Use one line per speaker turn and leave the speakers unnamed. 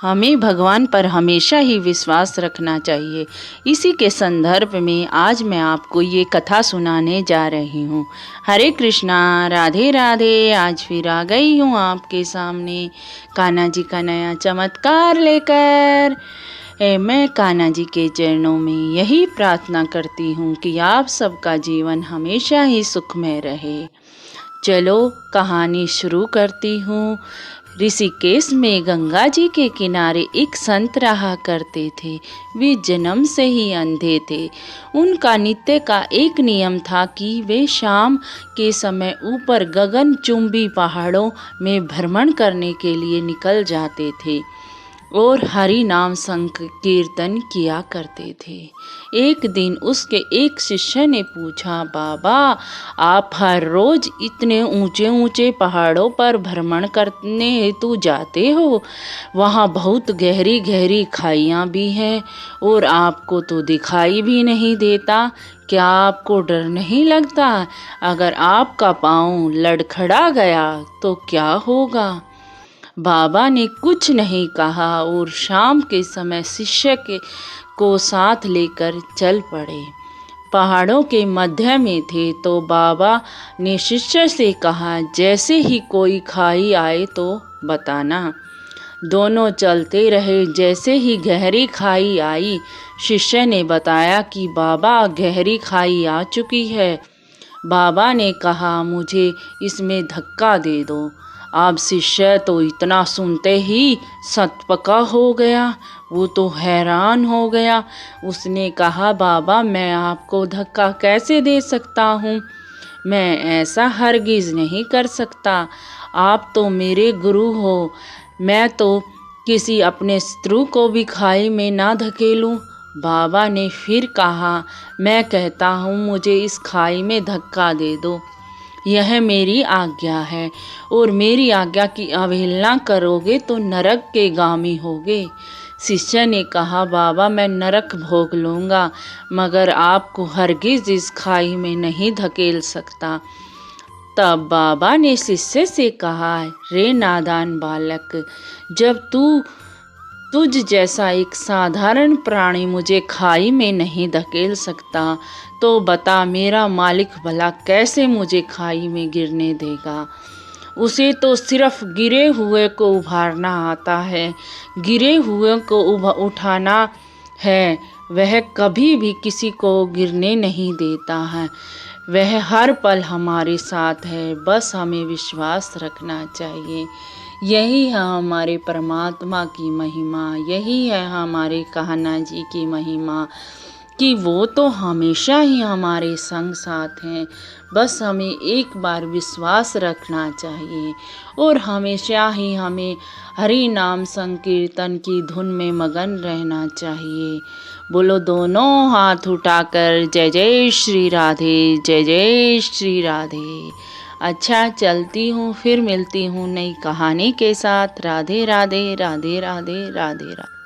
हमें भगवान पर हमेशा ही विश्वास रखना चाहिए। इसी के संदर्भ में आज मैं आपको ये कथा सुनाने जा रही हूँ। हरे कृष्णा, राधे राधे। आज फिर आ गई हूँ आपके सामने कान्हा जी का नया चमत्कार लेकर। मैं कान्हा जी के चरणों में यही प्रार्थना करती हूँ कि आप सबका जीवन हमेशा ही सुखमय रहे। चलो कहानी शुरू करती हूँ। ऋषिकेश में गंगा जी के किनारे एक संत रहा करते थे। वे जन्म से ही अंधे थे। उनका नित्य का एक नियम था कि वे शाम के समय ऊपर गगनचुंबी पहाड़ों में भ्रमण करने के लिए निकल जाते थे और हरि नाम संकीर्तन किया करते थे। एक दिन उसके एक शिष्य ने पूछा, बाबा आप हर रोज इतने ऊंचे ऊंचे पहाड़ों पर भ्रमण करने हेतु जाते हो, वहाँ बहुत गहरी गहरी खाइयाँ भी हैं और आपको तो दिखाई भी नहीं देता, क्या आपको डर नहीं लगता? अगर आपका पाँव लड़खड़ा गया तो क्या होगा? बाबा ने कुछ नहीं कहा और शाम के समय शिष्य को साथ लेकर चल पड़े। पहाड़ों के मध्य में थे तो बाबा ने शिष्य से कहा, जैसे ही कोई खाई आए तो बताना। दोनों चलते रहे। जैसे ही गहरी खाई आई, शिष्य ने बताया कि बाबा गहरी खाई आ चुकी है। बाबा ने कहा, मुझे इसमें धक्का दे दो। अब शिष्य तो इतना सुनते ही सतपका हो गया। वो तो हैरान हो गया। उसने कहा, बाबा मैं आपको धक्का कैसे दे सकता हूँ? मैं ऐसा हरगिज नहीं कर सकता। आप तो मेरे गुरु हो। मैं तो किसी अपने शत्रु को भी खाई में ना धकेलूं। बाबा ने फिर कहा, मैं कहता हूँ मुझे इस खाई में धक्का दे दो। यह मेरी आज्ञा है और मेरी आज्ञा की अवहेलना करोगे तो नरक के गामी होगे। शिष्य ने कहा, बाबा मैं नरक भोग लूँगा मगर आपको हरगिज इस खाई में नहीं धकेल सकता। तब बाबा ने शिष्य से कहा, रे नादान बालक, जब तुझ जैसा एक साधारण प्राणी मुझे खाई में नहीं धकेल सकता तो बता मेरा मालिक भला कैसे मुझे खाई में गिरने देगा? उसे तो सिर्फ गिरे हुए को उभारना आता है, गिरे हुए को उठाना है। वह कभी भी किसी को गिरने नहीं देता है। वह हर पल हमारे साथ है, बस हमें विश्वास रखना चाहिए। यही है हमारे परमात्मा की महिमा, यही है हमारे कान्हा जी की महिमा कि वो तो हमेशा ही हमारे संग साथ हैं। बस हमें एक बार विश्वास रखना चाहिए और हमेशा ही हमें हरि नाम संकीर्तन की धुन में मगन रहना चाहिए। बोलो दोनों हाथ उठाकर जय जय श्री राधे, जय जय श्री राधे। अच्छा चलती हूँ, फिर मिलती हूँ नई कहानी के साथ। राधे राधे, राधे राधे, राधे राधे।